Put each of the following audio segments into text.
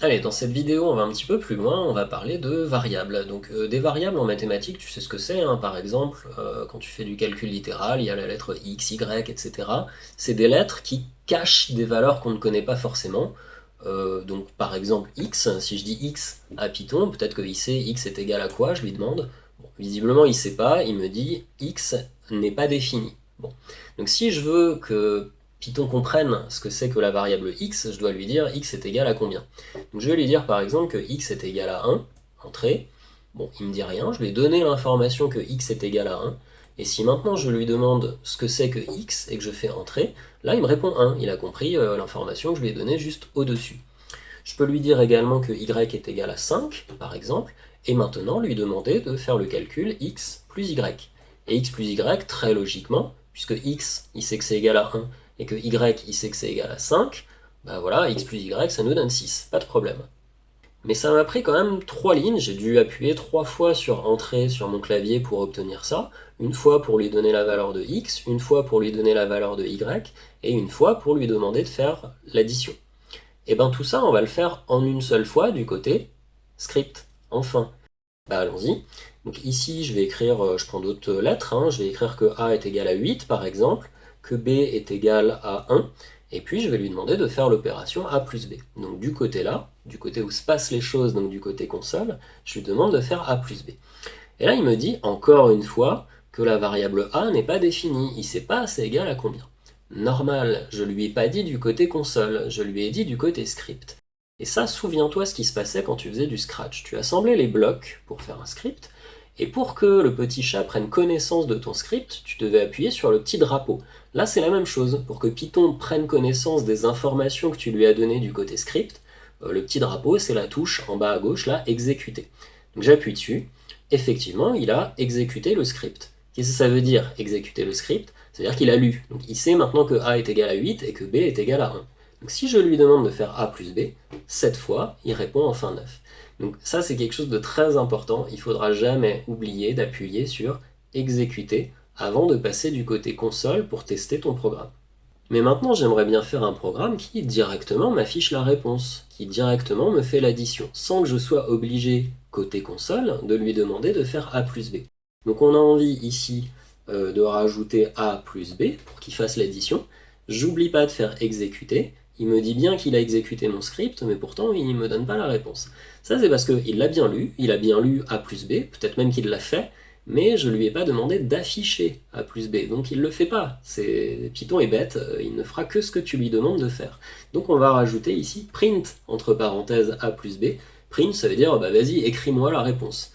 Allez, dans cette vidéo, on va un petit peu plus loin, on va parler de variables. Donc des variables en mathématiques, tu sais ce que c'est, hein, par exemple, quand tu fais du calcul littéral, il y a la lettre x, y, etc. C'est des lettres qui cachent des valeurs qu'on ne connaît pas forcément. Donc par exemple x, si je dis x à Python, peut-être qu'il sait x est égal à quoi, je lui demande. Bon, visiblement il sait pas, il me dit x n'est pas défini. Bon. Donc si je veux que Python comprenne ce que c'est que la variable x, je dois lui dire x est égal à combien. Donc je vais lui dire par exemple que x est égal à 1, entrée. Bon, il me dit rien, je lui ai donné l'information que x est égal à 1. Et si maintenant je lui demande ce que c'est que x et que je fais entrer, là il me répond 1. Il a compris l'information que je lui ai donnée juste au-dessus. Je peux lui dire également que y est égal à 5, par exemple, et maintenant lui demander de faire le calcul x plus y. Et x plus y, très logiquement, puisque x, il sait que c'est égal à 1, et que y, il sait que c'est égal à 5, bah voilà, x plus y, ça nous donne 6, pas de problème. Mais ça m'a pris quand même 3 lignes, j'ai dû appuyer 3 fois sur entrée sur mon clavier pour obtenir ça, une fois pour lui donner la valeur de x, une fois pour lui donner la valeur de y, et une fois pour lui demander de faire l'addition. Et bien tout ça, on va le faire en une seule fois du côté script. Enfin, bah allons-y. Donc ici, je vais écrire, je prends d'autres lettres, hein, je vais écrire que A est égal à 8 par exemple, que B est égal à 1, et puis je vais lui demander de faire l'opération A plus B. Donc du côté là, du côté où se passent les choses, donc du côté console, je lui demande de faire A plus B. Et là, il me dit encore une fois que la variable A n'est pas définie, il ne sait pas c'est égal à combien. Normal, je lui ai pas dit du côté console, je lui ai dit du côté script. Et ça, souviens-toi ce qui se passait quand tu faisais du Scratch. Tu assemblais les blocs pour faire un script, et pour que le petit chat prenne connaissance de ton script, tu devais appuyer sur le petit drapeau. Là, c'est la même chose. Pour que Python prenne connaissance des informations que tu lui as données du côté script, le petit drapeau, c'est la touche en bas à gauche, là, exécuter. Donc j'appuie dessus, effectivement, il a exécuté le script. Qu'est-ce que ça veut dire, exécuter le script? C'est-à-dire qu'il a lu. Donc il sait maintenant que A est égal à 8 et que B est égal à 1. Donc si je lui demande de faire A plus B, cette fois, il répond enfin 9. Donc ça, c'est quelque chose de très important. Il ne faudra jamais oublier d'appuyer sur exécuter avant de passer du côté console pour tester ton programme. Mais maintenant, j'aimerais bien faire un programme qui directement m'affiche la réponse, qui directement me fait l'addition, sans que je sois obligé, côté console, de lui demander de faire A plus B. Donc on a envie ici de rajouter A plus B pour qu'il fasse l'addition. J'oublie pas de faire exécuter. Il me dit bien qu'il a exécuté mon script, mais pourtant il ne me donne pas la réponse. Ça c'est parce qu'il l'a bien lu, il a bien lu A plus B, peut-être même qu'il l'a fait, mais je ne lui ai pas demandé d'afficher A plus B, donc il ne le fait pas. Python est bête, il ne fera que ce que tu lui demandes de faire. Donc on va rajouter ici print, entre parenthèses A plus B. Print, ça veut dire, bah vas-y, écris-moi la réponse.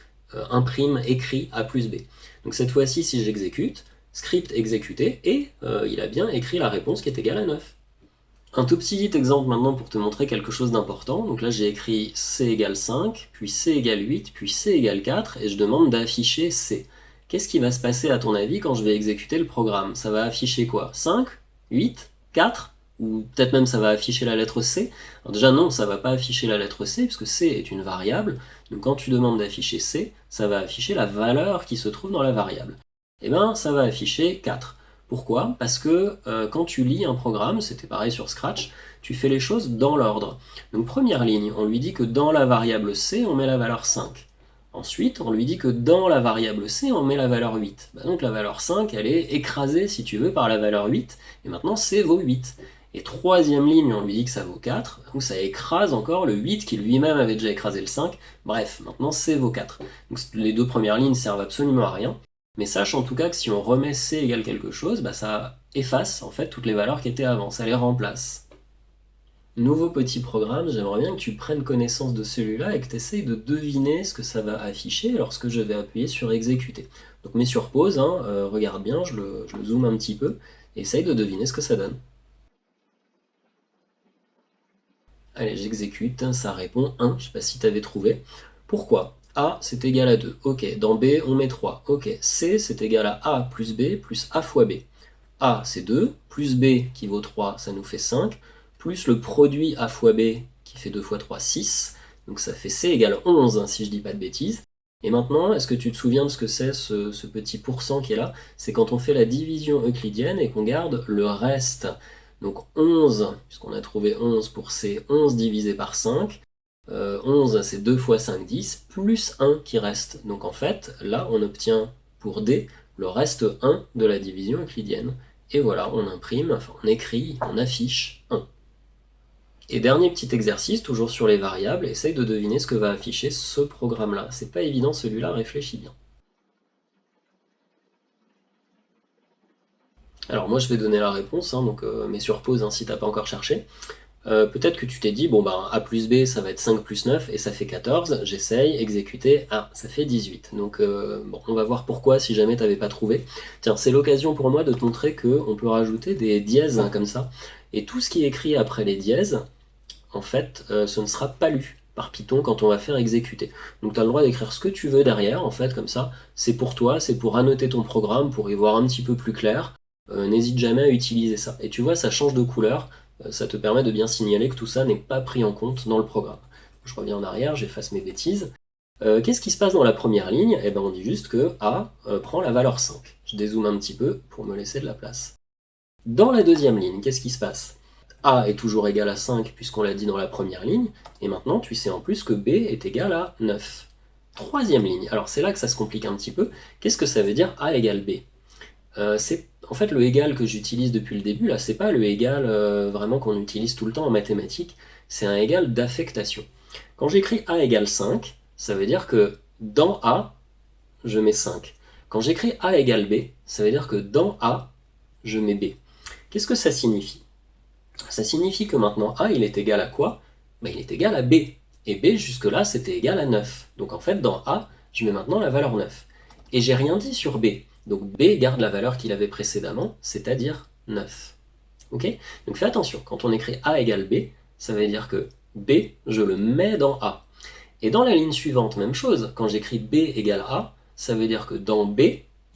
Imprime, écrit A plus B. Donc cette fois-ci, si j'exécute, script exécuté, et il a bien écrit la réponse qui est égale à 9. Un tout petit exemple maintenant pour te montrer quelque chose d'important. Donc là j'ai écrit C égale 5, puis C égale 8, puis C égale 4, et je demande d'afficher C. Qu'est-ce qui va se passer à ton avis quand je vais exécuter le programme? Ça va afficher quoi? 5? 8? 4? Ou peut-être même ça va afficher la lettre C? Alors déjà non, ça va pas afficher la lettre C, puisque C est une variable. Donc quand tu demandes d'afficher C, ça va afficher la valeur qui se trouve dans la variable. Eh bien ça va afficher 4. Pourquoi? Parce que quand tu lis un programme, c'était pareil sur Scratch, tu fais les choses dans l'ordre. Donc première ligne, on lui dit que dans la variable C, on met la valeur 5. Ensuite, on lui dit que dans la variable C, on met la valeur 8. Bah donc la valeur 5, elle est écrasée, si tu veux, par la valeur 8, et maintenant C vaut 8. Et troisième ligne, on lui dit que ça vaut 4, donc ça écrase encore le 8 qui lui-même avait déjà écrasé le 5. Bref, maintenant C vaut 4. Donc les deux premières lignes servent absolument à rien. Mais sache en tout cas que si on remet C égale quelque chose, bah ça efface en fait toutes les valeurs qui étaient avant, ça les remplace. Nouveau petit programme, j'aimerais bien que tu prennes connaissance de celui-là et que tu essayes de deviner ce que ça va afficher lorsque je vais appuyer sur exécuter. Donc mets sur pause, hein, regarde bien, je le zoome un petit peu, et essaye de deviner ce que ça donne. Allez, j'exécute, ça répond 1, je sais pas si tu avais trouvé. Pourquoi? A, c'est égal à 2. Ok, dans B, on met 3. Ok, C, c'est égal à A plus B plus A fois B. A, c'est 2, plus B qui vaut 3, ça nous fait 5, plus le produit A fois B qui fait 2 fois 3, 6. Donc ça fait C égale 11, hein, si je dis pas de bêtises. Et maintenant, est-ce que tu te souviens de ce que c'est ce petit pourcent qui est là? C'est quand on fait la division euclidienne et qu'on garde le reste. Donc 11, puisqu'on a trouvé 11 pour C, 11 divisé par 5, 11 c'est 2 fois 5, 10, plus 1 qui reste. Donc en fait, là on obtient pour D le reste 1 de la division euclidienne. Et voilà, on imprime, enfin on écrit, on affiche 1. Et dernier petit exercice, toujours sur les variables, essaye de deviner ce que va afficher ce programme-là. C'est pas évident celui-là, réfléchis bien. Alors moi je vais donner la réponse, hein, donc mets sur pause hein, si t'as pas encore cherché. Peut-être que tu t'es dit, bon ben A plus B ça va être 5 plus 9 et ça fait 14, j'essaye, exécuter, ah ça fait 18. Donc bon, on va voir pourquoi si jamais t'avais pas trouvé. Tiens, c'est l'occasion pour moi de te montrer qu'on peut rajouter des dièses hein, comme ça. Et tout ce qui est écrit après les dièses, en fait, ce ne sera pas lu par Python quand on va faire exécuter. Donc tu as le droit d'écrire ce que tu veux derrière, en fait, comme ça. C'est pour toi, c'est pour annoter ton programme, pour y voir un petit peu plus clair. N'hésite jamais à utiliser ça. Et tu vois, ça change de couleur, ça te permet de bien signaler que tout ça n'est pas pris en compte dans le programme. Je reviens en arrière, j'efface mes bêtises. Qu'est-ce qui se passe dans la première ligne? Eh ben on dit juste que A prend la valeur 5. Je dézoome un petit peu pour me laisser de la place. Dans la deuxième ligne, qu'est-ce qui se passe? A est toujours égal à 5 puisqu'on l'a dit dans la première ligne, et maintenant tu sais en plus que B est égal à 9. Troisième ligne, alors c'est là que ça se complique un petit peu. Qu'est-ce que ça veut dire A égale B? C'est en fait le égal que j'utilise depuis le début, là, c'est pas le égal vraiment qu'on utilise tout le temps en mathématiques, c'est un égal d'affectation. Quand j'écris A égale 5, ça veut dire que dans A, je mets 5. Quand j'écris A égale B, ça veut dire que dans A, je mets B. Qu'est-ce que ça signifie? Ça signifie que maintenant A, il est égal à quoi? Ben, il est égal à B. Et B, jusque-là, c'était égal à 9. Donc en fait, dans A, je mets maintenant la valeur 9. Et j'ai rien dit sur B. Donc B garde la valeur qu'il avait précédemment, c'est-à-dire 9. Ok? Donc fais attention, quand on écrit A égale B, ça veut dire que B, je le mets dans A. Et dans la ligne suivante, même chose, quand j'écris B égale A, ça veut dire que dans B,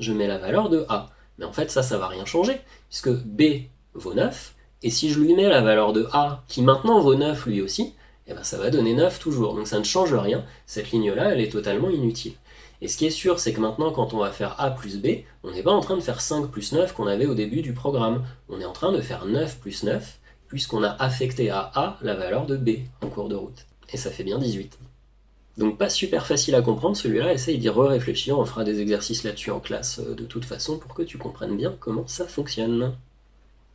je mets la valeur de A. Mais en fait, ça ne va rien changer, puisque B vaut 9, et si je lui mets la valeur de A, qui maintenant vaut 9 lui aussi, eh ben ça va donner 9 toujours. Donc ça ne change rien, cette ligne-là, elle est totalement inutile. Et ce qui est sûr, c'est que maintenant, quand on va faire A plus B, on n'est pas en train de faire 5 plus 9 qu'on avait au début du programme. On est en train de faire 9 plus 9, puisqu'on a affecté à A la valeur de B en cours de route. Et ça fait bien 18. Donc pas super facile à comprendre celui-là, essaye d'y réfléchir, on fera des exercices là-dessus en classe de toute façon pour que tu comprennes bien comment ça fonctionne.